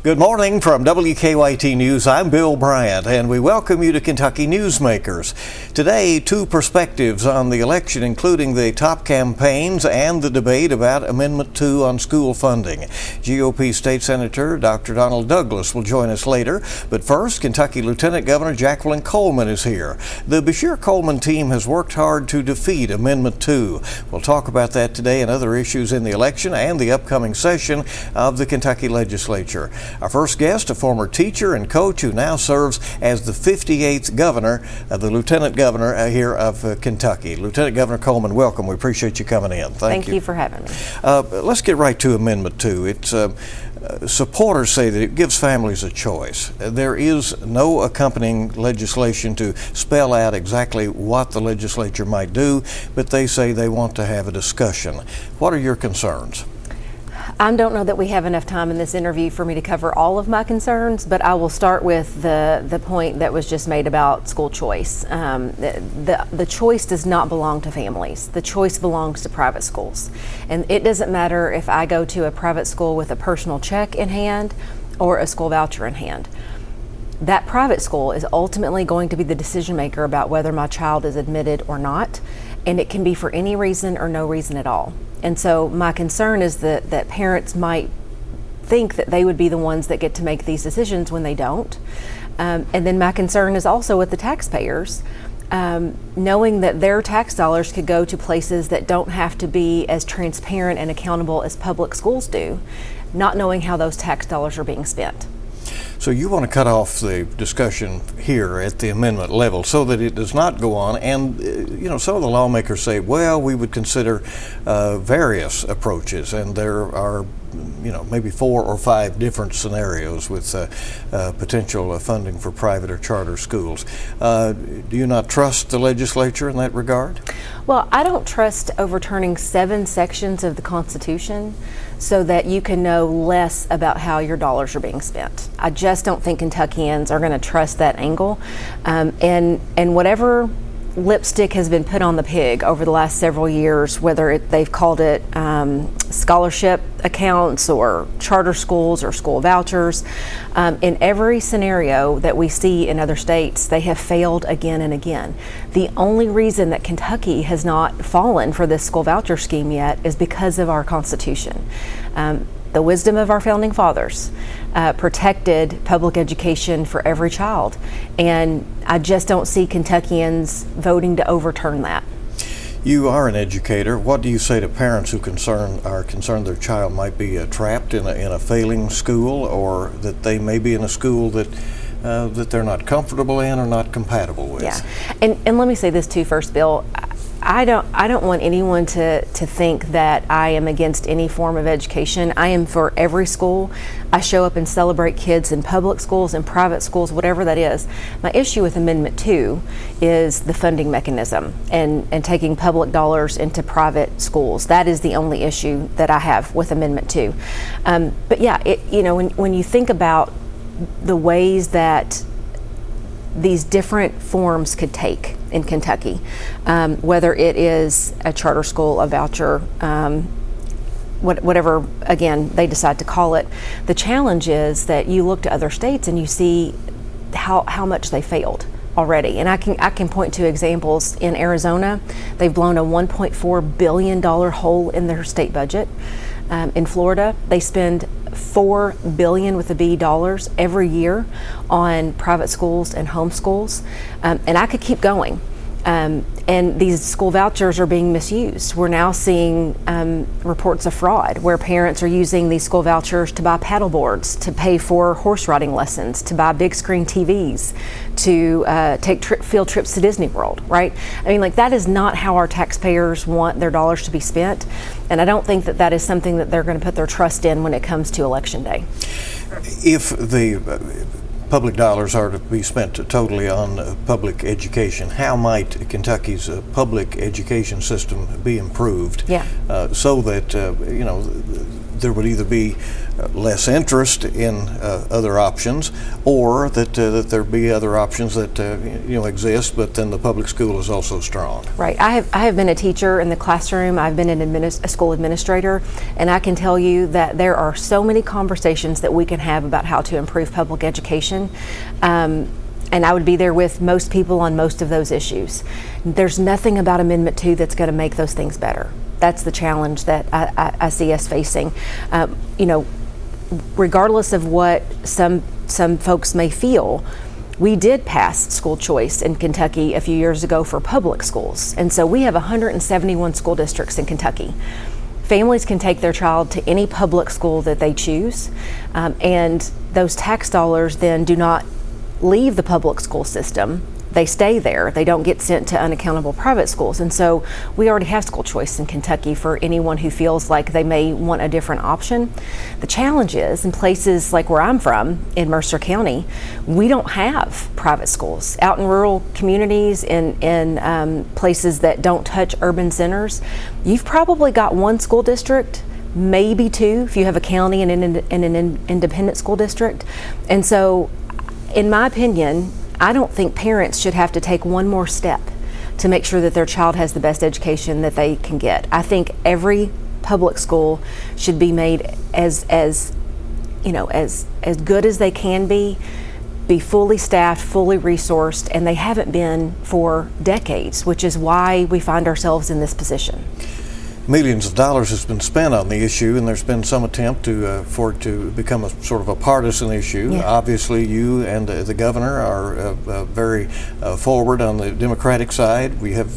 Good morning from WKYT News. I'm Bill Bryant, and we welcome you to Kentucky Newsmakers. Today, two perspectives on the election, including the top campaigns and the debate about Amendment 2 on school funding. GOP State Senator Dr. Donald Douglas will join us later, but first, Kentucky Lieutenant Governor Jacqueline Coleman is here. The Beshear-Coleman team has worked hard to defeat Amendment 2. We'll talk about that today and other issues in the election and the upcoming session of the Kentucky Legislature. Our first guest, a former teacher and coach who now serves as the 58th governor, the lieutenant governor here of Kentucky. Lieutenant Governor Coleman, welcome. We appreciate you coming in. Thank you for having me. Let's get right to Amendment 2. It's supporters say that it gives families a choice. There is no accompanying legislation to spell out exactly what the legislature might do, but they say they want to have a discussion. What are your concerns? I don't know that we have enough time in this interview for me to cover all of my concerns, but I will start with the point that was just made about school choice. The choice does not belong to families. The choice belongs to private schools. And it doesn't matter if I go to a private school with a personal check in hand or a school voucher in hand. That private school is ultimately going to be the decision maker about whether my child is admitted or not, and it can be for any reason or no reason at all. And so my concern is that parents might think that they would be the ones that get to make these decisions when they don't. And then my concern is also with the taxpayers, knowing that their tax dollars could go to places that don't have to be as transparent and accountable as public schools do, not knowing how those tax dollars are being spent. So you want to cut off the discussion here at the amendment level so that it does not go on. And, some of the lawmakers say, well, we would consider various approaches. And there are, maybe 4 or 5 different scenarios with potential funding for private or charter schools. Do you not trust the legislature in that regard? Well, I don't trust overturning 7 sections of the Constitution so that you can know less about how your dollars are being spent. I just don't think Kentuckians are going to trust that angle. And whatever lipstick has been put on the pig over the last several years, whether they've called it scholarship accounts or charter schools or school vouchers, in every scenario that we see in other states, they have failed again and again. The only reason that Kentucky has not fallen for this school voucher scheme yet is because of our Constitution. The wisdom of our founding fathers protected public education for every child, and I just don't see Kentuckians voting to overturn that. You are an educator. What do you say to parents who are concerned their child might be trapped in a failing school, or that they may be in a school that they're not comfortable in or not compatible with? Yeah, and let me say this too first, Bill. I don't want anyone to think that I am against any form of education. I am for every school. I show up and celebrate kids in public schools and private schools, whatever that is. My issue with Amendment 2 is the funding mechanism and taking public dollars into private schools. That is the only issue that I have with Amendment 2. But yeah, when you think about the ways that these different forms could take in Kentucky, whether it is a charter school, a voucher, whatever, again, they decide to call it. The challenge is that you look to other states and you see how much they failed already. And I can point to examples. In Arizona, they've blown a $1.4 billion hole in their state budget. In Florida, they spend $4 billion with a B dollars every year on private schools and homeschools, and I could keep going. And these school vouchers are being misused. We're now seeing reports of fraud where parents are using these school vouchers to buy paddle boards, to pay for horse riding lessons, to buy big screen TVs, to take field trips to Disney World, right? I mean, that is not how our taxpayers want their dollars to be spent. And I don't think that is something that they're going to put their trust in when it comes to Election Day. If the public dollars are to be spent totally on public education, how might Kentucky's public education system be improved so that there would either be less interest in other options, or that there be other options that exist, but then the public school is also strong. Right. I have been a teacher in the classroom. I've been a school administrator, and I can tell you that there are so many conversations that we can have about how to improve public education. And I would be there with most people on most of those issues. There's nothing about Amendment 2 that's going to make those things better. That's the challenge that I see us facing. Regardless of what some folks may feel, we did pass school choice in Kentucky a few years ago for public schools. And so we have 171 school districts in Kentucky. Families can take their child to any public school that they choose, and those tax dollars then do not leave the public school system. They stay there. They don't get sent to unaccountable private schools. And so we already have school choice in Kentucky for anyone who feels like they may want a different option. The challenge is, in places like where I'm from, in Mercer County, we don't have private schools. Out in rural communities, in places that don't touch urban centers, you've probably got one school district, maybe two if you have a county and an independent school district. And so, in my opinion, I don't think parents should have to take one more step to make sure that their child has the best education that they can get. I think every public school should be made as good as they can be fully staffed, fully resourced, and they haven't been for decades, which is why we find ourselves in this position. Millions of dollars has been spent on the issue, and there's been some attempt for it to become a sort of a partisan issue. Yeah. Obviously, you and the governor are very forward on the Democratic side. We have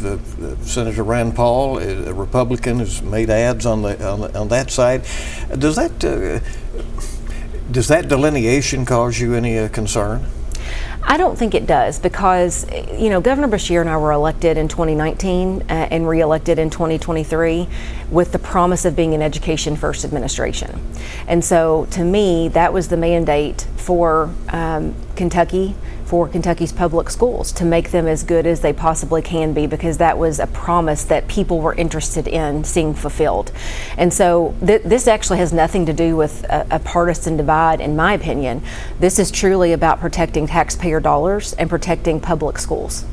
Senator Rand Paul, a Republican, who's made ads on that side. Does that delineation cause you any concern? I don't think it does, because Governor Beshear and I were elected in 2019 and re-elected in 2023 with the promise of being an education first administration. And so to me, that was the mandate for Kentucky, for Kentucky's public schools, to make them as good as they possibly can be, because that was a promise that people were interested in seeing fulfilled. And so this actually has nothing to do with a partisan divide, in my opinion. This is truly about protecting taxpayer dollars and protecting public schools.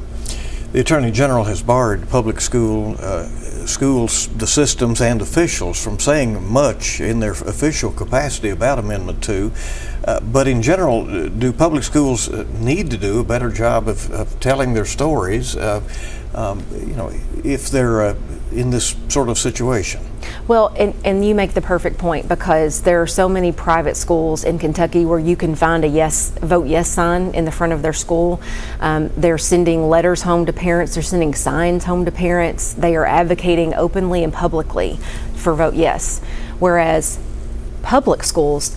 The Attorney General has barred public schools, the systems, and officials from saying much in their official capacity about Amendment 2. But in general, do public schools need to do a better job of telling their stories, if they're in this sort of situation? Well, and you make the perfect point, because there are so many private schools in Kentucky where you can find a vote yes sign in the front of their school. They're sending letters home to parents. They're sending signs home to parents. They are advocating openly and publicly for vote yes. Whereas public schools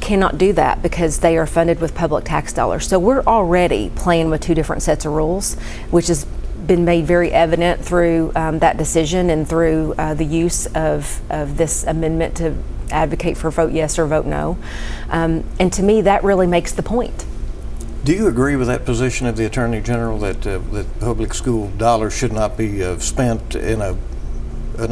cannot do that because they are funded with public tax dollars. So we're already playing with two different sets of rules, which has been made very evident through that decision and through the use of this amendment to advocate for vote yes or vote no. And to me, that really makes the point. Do you agree with that position of the Attorney General that public school dollars should not be spent in a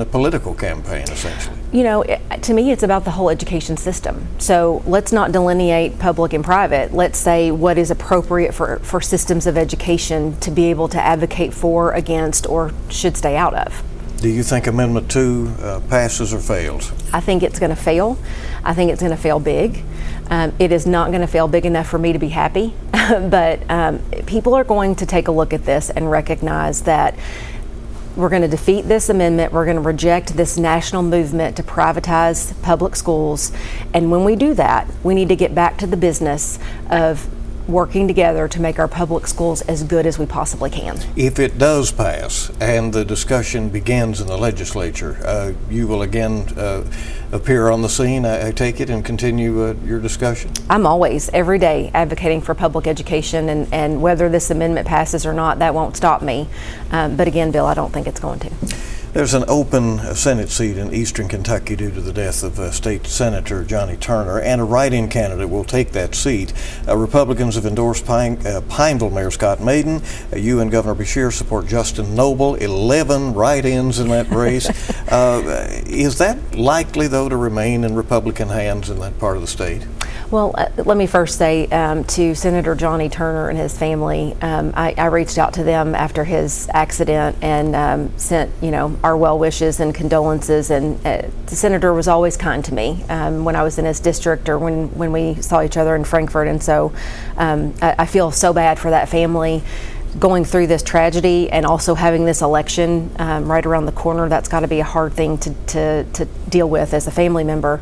political campaign, essentially? To me, it's about the whole education system. So let's not delineate public and private. Let's say what is appropriate for systems of education to be able to advocate for, against, or should stay out of. Do you think Amendment 2 passes or fails? I think it's going to fail. I think it's going to fail big. It is not going to fail big enough for me to be happy, but people are going to take a look at this and recognize that we're going to defeat this amendment. We're going to reject this national movement to privatize public schools. And when we do that, we need to get back to the business of working together to make our public schools as good as we possibly can. If it does pass and the discussion begins in the legislature, you will again appear on the scene, I take it, and continue your discussion? I'm always, every day, advocating for public education, and whether this amendment passes or not, that won't stop me. But again, Bill, I don't think it's going to. There's an open Senate seat in eastern Kentucky due to the death of State Senator Johnny Turner, and a write-in candidate will take that seat. Republicans have endorsed Pineville Mayor Scott Maiden. You and Governor Beshear support Justin Noble. 11 write-ins in that race. Is that likely, though, to remain in Republican hands in that part of the state? Well, let me first say to Senator Johnny Turner and his family, I reached out to them after his accident and sent, our well wishes and condolences. And the senator was always kind to me when I was in his district or when we saw each other in Frankfort. And so I feel so bad for that family going through this tragedy and also having this election right around the corner. That's got to be a hard thing to deal with as a family member.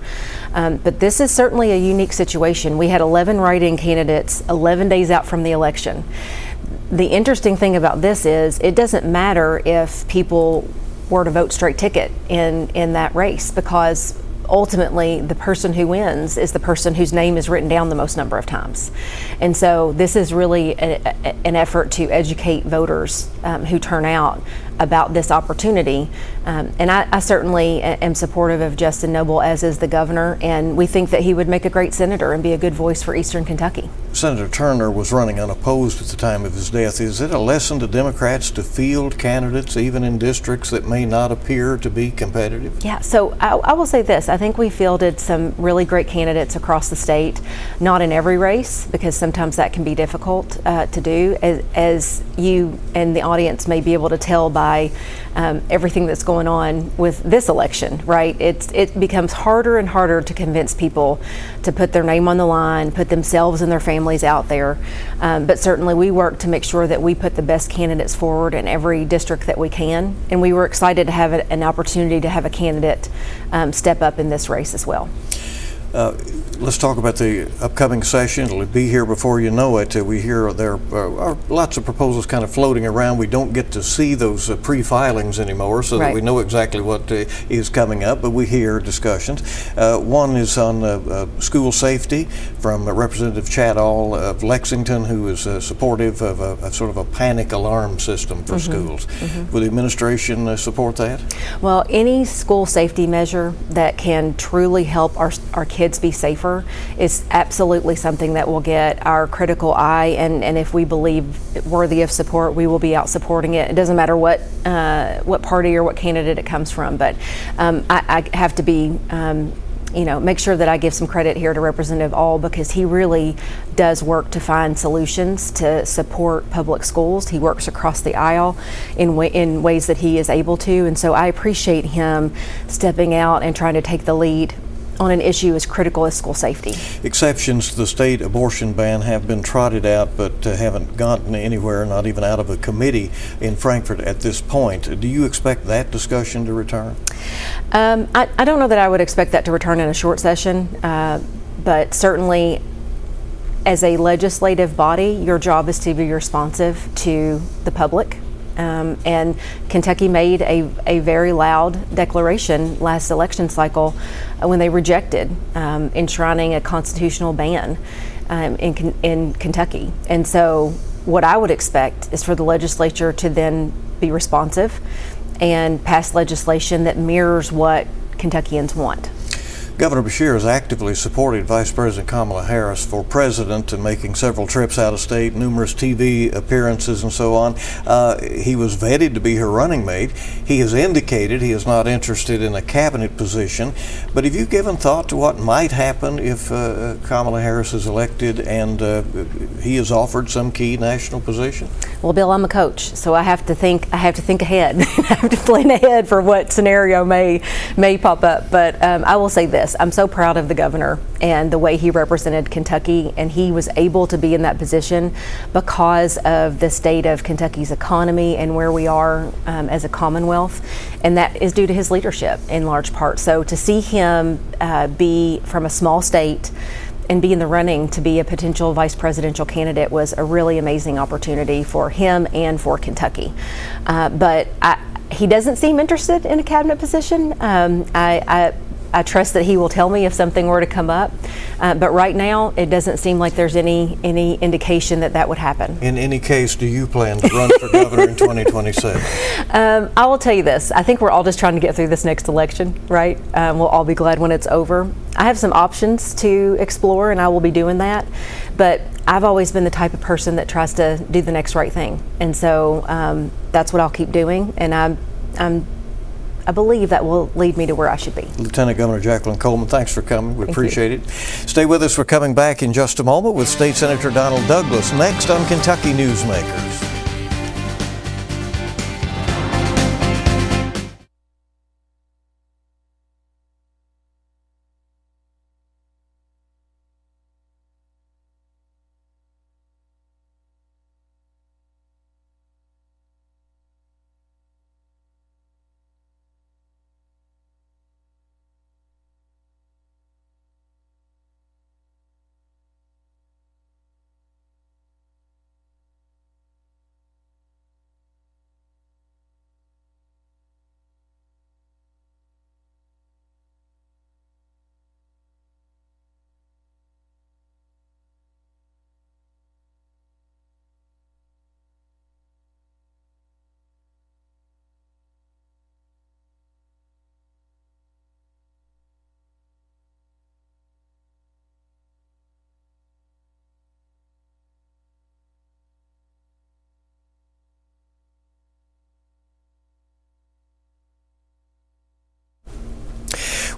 But this is certainly a unique situation. We had 11 write-in candidates 11 days out from the election. The interesting thing about this is it doesn't matter if people were to vote straight ticket in that race, because ultimately the person who wins is the person whose name is written down the most number of times. And so this is really an effort to educate voters who turn out about this opportunity. And I certainly am supportive of Justin Noble, as is the governor, and we think that he would make a great senator and be a good voice for Eastern Kentucky. Senator Turner was running unopposed at the time of his death. Is it a lesson to Democrats to field candidates even in districts that may not appear to be competitive? Yeah, so I will say this. I think we fielded some really great candidates across the state, not in every race, because sometimes that can be difficult to do, as you and the audience may be able to tell by everything that's going on with this election, right? It becomes harder and harder to convince people to put their name on the line, put themselves and their families out there. But certainly we work to make sure that we put the best candidates forward in every district that we can. And we were excited to have an opportunity to have a candidate step up in this race as well. Let's talk about the upcoming session. It'll be here before you know it. We hear there are lots of proposals kind of floating around. We don't get to see those pre-filings anymore, so that we know exactly what is coming up, but we hear discussions. One is on school safety from Representative Chadall of Lexington, who is supportive of a sort of a panic alarm system for schools. Will the administration support that? Well, any school safety measure that can truly help our kids be safer is absolutely something that will get our critical eye, and if we believe worthy of support, we will be out supporting it. It doesn't matter what party or what candidate it comes from, but I have to be make sure that I give some credit here to Representative All, because he really does work to find solutions to support public schools. He works across the aisle in ways that he is able to, and so I appreciate him stepping out and trying to take the lead on an issue as critical as school safety. Exceptions to the state abortion ban have been trotted out, but haven't gotten anywhere, not even out of a committee in Frankfort at this point. Do you expect that discussion to return? I don't know that I would expect that to return in a short session, but certainly as a legislative body, your job is to be responsive to the public. And Kentucky made a very loud declaration last election cycle when they rejected enshrining a constitutional ban in Kentucky. And so what I would expect is for the legislature to then be responsive and pass legislation that mirrors what Kentuckians want. Governor Beshear has actively supported Vice President Kamala Harris for president and making several trips out of state, numerous TV appearances and so on. He was vetted to be her running mate. He has indicated he is not interested in a cabinet position. But have you given thought to what might happen if Kamala Harris is elected and he is offered some key national position? Well, Bill, I'm a coach, so I have to think ahead. I have to plan ahead for what scenario may pop up. But I will say this. I'm so proud of the governor and the way he represented Kentucky, and he was able to be in that position because of the state of Kentucky's economy and where we are as a Commonwealth, and that is due to his leadership in large part. So to see him be from a small state and be in the running to be a potential vice presidential candidate was a really amazing opportunity for him and for Kentucky. But he doesn't seem interested in a cabinet position. I trust that he will tell me if something were to come up. But right now, it doesn't seem like there's any indication that that would happen. In any case, do you plan to run for governor in 2027? I will tell you this. I think we're all just trying to get through this next election, right? We'll all be glad when it's over. I have some options to explore, and I will be doing that. But I've always been the type of person that tries to do the next right thing. And so that's what I'll keep doing. And I believe that will lead me to where I should be. Lieutenant Governor Jacqueline Coleman, thanks for coming. We appreciate it. Stay with us. We're coming back in just a moment with State Senator Donald Douglas next on Kentucky Newsmakers.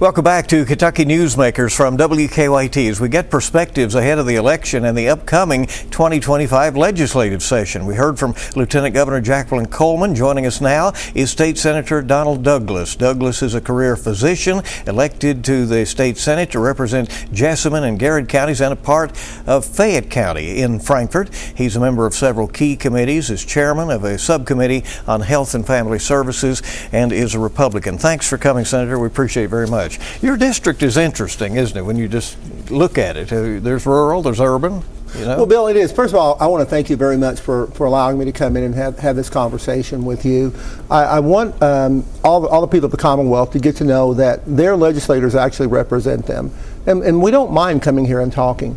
Welcome back to Kentucky Newsmakers from WKYT as we get perspectives ahead of the election and the upcoming 2025 legislative session. We heard from Lieutenant Governor Jacqueline Coleman. Joining us now is State Senator Donald Douglas. Douglas is a career physician elected to the state Senate to represent Jessamine and Garrett counties and a part of Fayette County in Frankfort. He's a member of several key committees, is chairman of a subcommittee on health and family services, and is a Republican. Thanks for coming, Senator. We appreciate it very much. Your district is interesting, isn't it, when you just look at it? There's rural, there's urban, you know? Well, Bill, it is. First of all, I want to thank you very much for allowing me to come in and have this conversation with you. I want all the people of the Commonwealth to get to know that their legislators actually represent them. And we don't mind coming here and talking.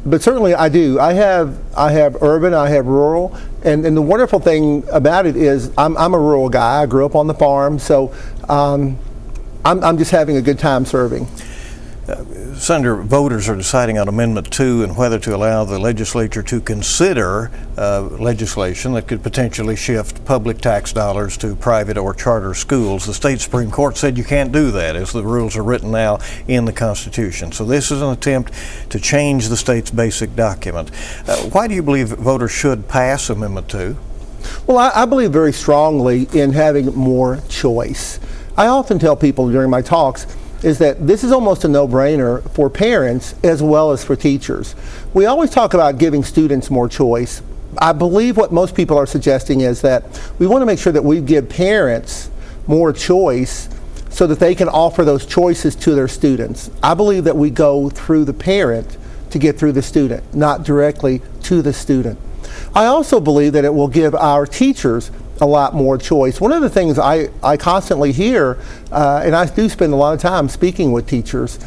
But certainly I do. I have urban, I have rural, and the wonderful thing about it is I'm a rural guy. I grew up on the farm, so I'm just having a good time serving. Senator, voters are deciding on Amendment 2 and whether to allow the legislature to consider legislation that could potentially shift public tax dollars to private or charter schools. The state Supreme Court said you can't do that as the rules are written now in the Constitution. So this is an attempt to change the state's basic document. Why do you believe voters should pass Amendment 2? Well, I believe very strongly in having more choice. I often tell people during my talks is that this is almost a no-brainer for parents as well as for teachers. We always talk about giving students more choice. I believe what most people are suggesting is that we want to make sure that we give parents more choice so that they can offer those choices to their students. I believe that we go through the parent to get through the student, not directly to the student. I also believe that it will give our teachers a lot more choice. One of the things I constantly hear, and I do spend a lot of time speaking with teachers,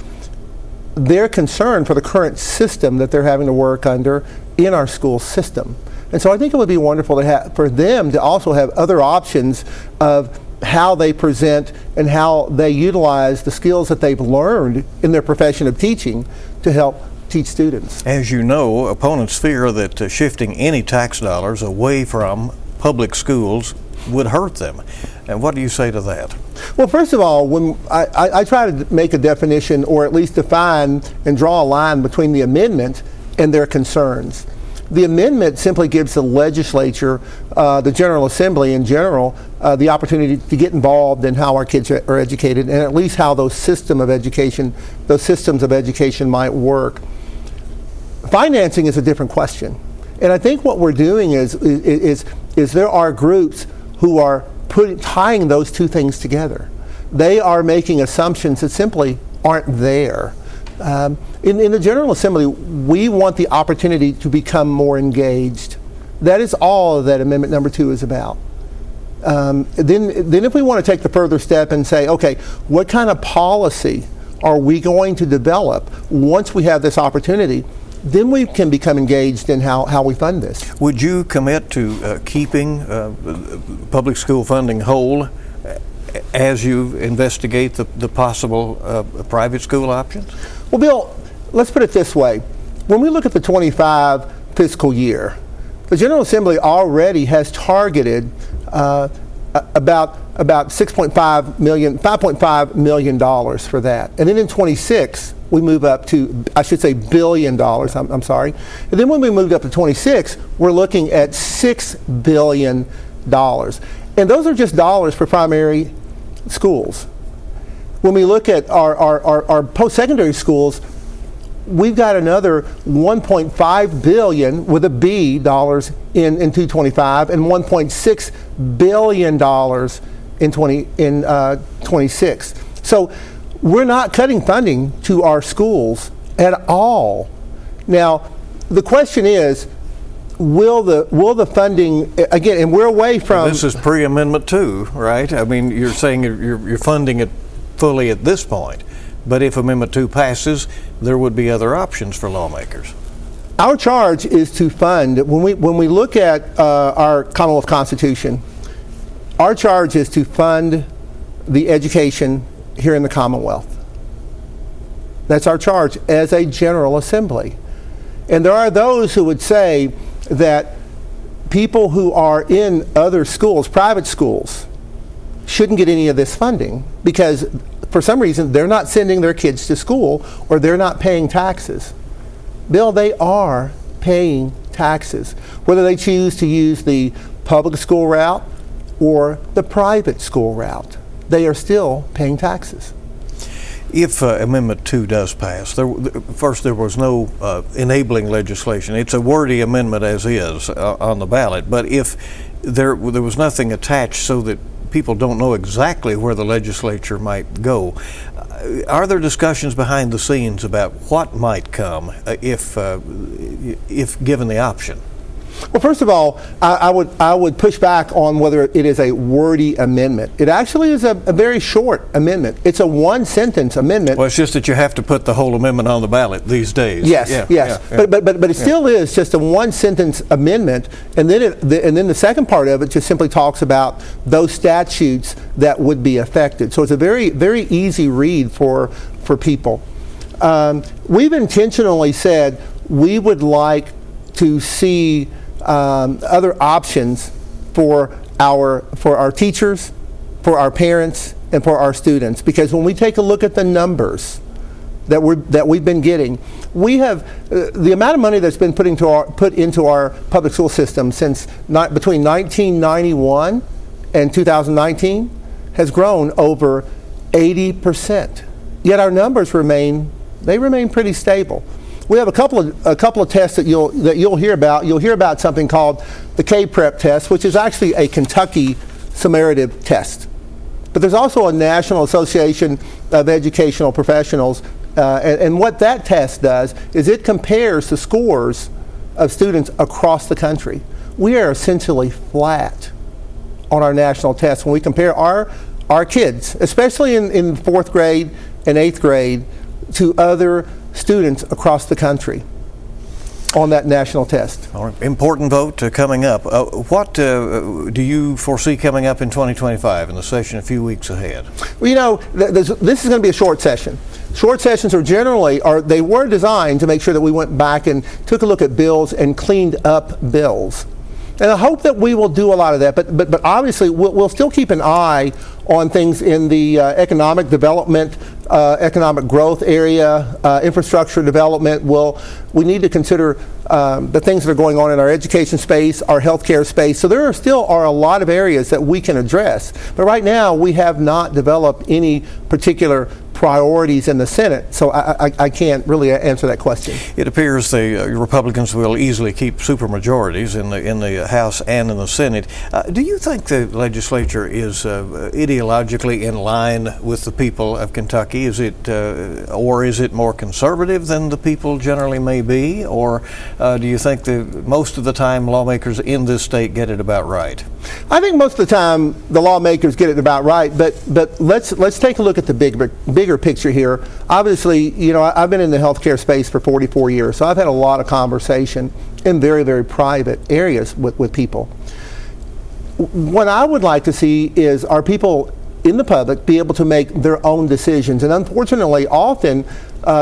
they're concerned for the current system that they're having to work under in our school system. And so I think it would be wonderful to for them to also have other options of how they present and how they utilize the skills that they've learned in their profession of teaching to help teach students. As you know, opponents fear that shifting any tax dollars away from public schools would hurt them. And what do you say to that? Well, first of all, when I try to make a definition or at least define and draw a line between the amendment and their concerns. The amendment simply gives the legislature, the General Assembly in general, the opportunity to get involved in how our kids are educated and at least how those systems of education might work. Financing is a different question. And I think what we're doing is there are groups who are tying those two things together. They are making assumptions that simply aren't there. In the General Assembly, we want the opportunity to become more engaged. That is all that Amendment number 2 is about. Then if we want to take the further step and say, okay, what kind of policy are we going to develop once we have this opportunity, then we can become engaged in how we fund this. Would you commit to keeping public school funding whole as you investigate the possible private school options? Well, Bill, let's put it this way. When we look at the 25 fiscal year, the General Assembly already has targeted about $5.5 million for that. And then in 26, we move up to, I should say, $1 billion, I'm sorry. And then when we moved up to 26, we're looking at $6 billion. And those are just dollars for primary schools. When we look at our post-secondary schools, we've got another $1.5 billion with a B dollars in 225 and $1.6 billion in 26. So we're not cutting funding to our schools at all. Now, the question is, will the funding, again, and we're away from... This is pre-Amendment 2, right? I mean, you're saying you're funding it fully at this point. But if Amendment 2 passes, there would be other options for lawmakers. Our charge is to fund, when we look at our Commonwealth Constitution, our charge is to fund the education here in the Commonwealth. That's our charge as a General Assembly. And there are those who would say that people who are in other schools, private schools, shouldn't get any of this funding because for some reason they're not sending their kids to school or they're not paying taxes. Bill, they are paying taxes, whether they choose to use the public school route or the private school route. They are still paying taxes. If Amendment 2 does pass, there was no enabling legislation. It's a wordy amendment as is on the ballot, but if there was nothing attached so that people don't know exactly where the legislature might go, are there discussions behind the scenes about what might come if given the option? Well, first of all, I would push back on whether it is a wordy amendment. It actually is a very short amendment. It's a one-sentence amendment. Well, it's just that you have to put the whole amendment on the ballot these days. Yes, yes. Yeah. But it still is just a one-sentence amendment, and then the second part of it just simply talks about those statutes that would be affected. So it's a very, very easy read for people. We've intentionally said we would like to see other options for our teachers, for our parents, and for our students. Because when we take a look at the numbers that we've been getting, we have the amount of money that's been put into our public school system since between 1991 and 2019 has grown over 80%. Yet our numbers remain pretty stable. We have a couple of tests that you'll hear about. You'll hear about something called the K-Prep test, which is actually a Kentucky summative test. But there's also a National Association of Educational Professionals, and what that test does is it compares the scores of students across the country. We are essentially flat on our national test when we compare our kids, especially in 4th grade and 8th grade, to other students across the country on that national test. All right. Important vote coming up. What do you foresee coming up in 2025 in the session a few weeks ahead? Well, this is going to be a short session. Short sessions they were designed to make sure that we went back and took a look at bills and cleaned up bills. And I hope that we will do a lot of that, but obviously we'll still keep an eye on things in the economic development, economic growth area, infrastructure development. We need to consider the things that are going on in our education space, our healthcare space. So there still are a lot of areas that we can address. But right now we have not developed any particular priorities in the Senate, so I can't really answer that question. It appears the Republicans will easily keep supermajorities in the House and in the Senate. Do you think the legislature is ideologically in line with the people of Kentucky? Is it, or is it more conservative than the people generally may be? Or do you think that most of the time lawmakers in this state get it about right? I think most of the time the lawmakers get it about right, but let's take a look at the bigger picture here. Obviously, you know, I've been in the healthcare space for 44 years, so I've had a lot of conversation in very, very private areas with people. What I would like to see is our people in the public be able to make their own decisions, and unfortunately, often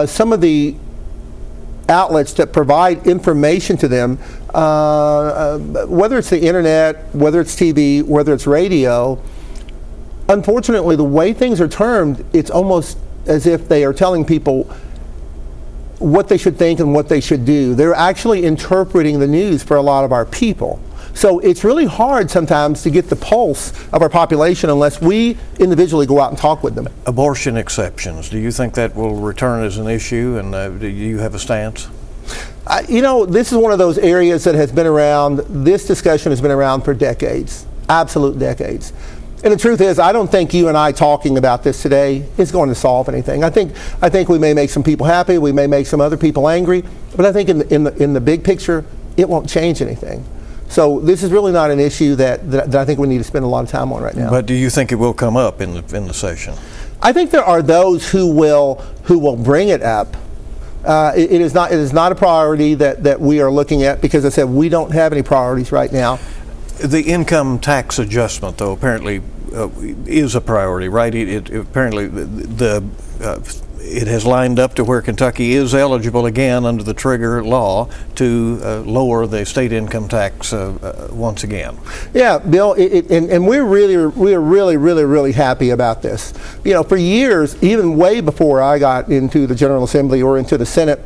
some of the outlets that provide information to them, whether it's the internet, whether it's TV, whether it's radio, unfortunately, the way things are termed, it's almost as if they are telling people what they should think and what they should do. They're actually interpreting the news for a lot of our people. So it's really hard sometimes to get the pulse of our population unless we individually go out and talk with them. Abortion exceptions, do you think that will return as an issue, and do you have a stance? You know, this is one of those areas that has been around, this discussion has been around for decades, absolute decades. And the truth is, I don't think you and I talking about this today is going to solve anything. I think we may make some people happy, we may make some other people angry, but I think in the big picture, it won't change anything. So this is really not an issue that I think we need to spend a lot of time on right now. But do you think it will come up in the session? I think there are those who will bring it up. It is not a priority that we are looking at, because I said we don't have any priorities right now. The income tax adjustment, though, apparently is a priority, right? It apparently it has lined up to where Kentucky is eligible again under the trigger law to lower the state income tax once again. Yeah, Bill, and we are really happy about this. You know, for years, even way before I got into the General Assembly or into the Senate,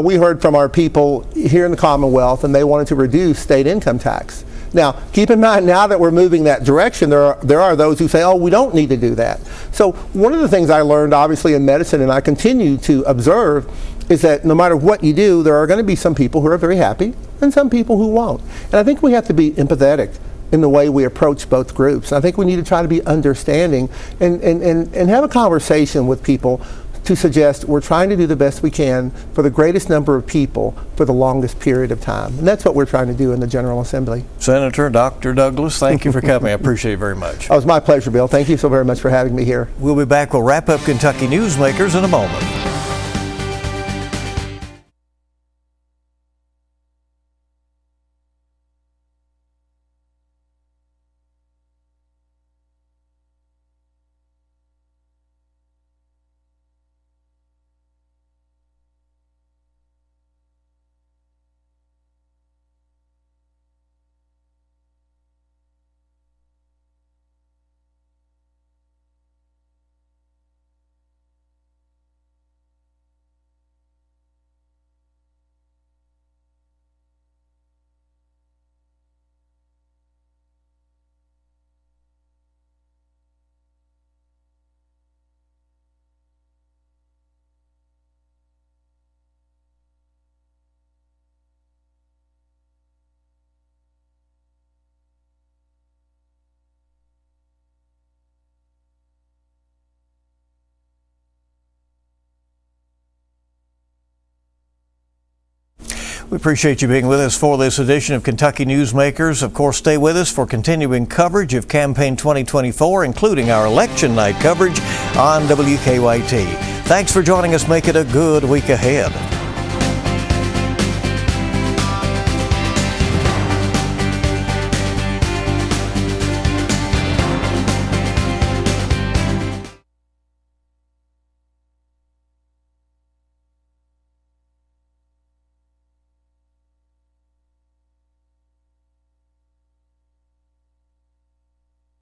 we heard from our people here in the Commonwealth, and they wanted to reduce state income tax. Now, keep in mind, now that we're moving that direction, there are those who say, oh, we don't need to do that. So one of the things I learned, obviously, in medicine, and I continue to observe, is that no matter what you do, there are going to be some people who are very happy and some people who won't. And I think we have to be empathetic in the way we approach both groups. And I think we need to try to be understanding and have a conversation with people to suggest we're trying to do the best we can for the greatest number of people for the longest period of time. And that's what we're trying to do in the General Assembly. Senator Dr. Douglas, thank you for coming. I appreciate it very much. Oh, it was my pleasure, Bill. Thank you so very much for having me here. We'll be back. We'll wrap up Kentucky Newsmakers in a moment. We appreciate you being with us for this edition of Kentucky Newsmakers. Of course, stay with us for continuing coverage of Campaign 2024, including our election night coverage on WKYT. Thanks for joining us. Make it a good week ahead.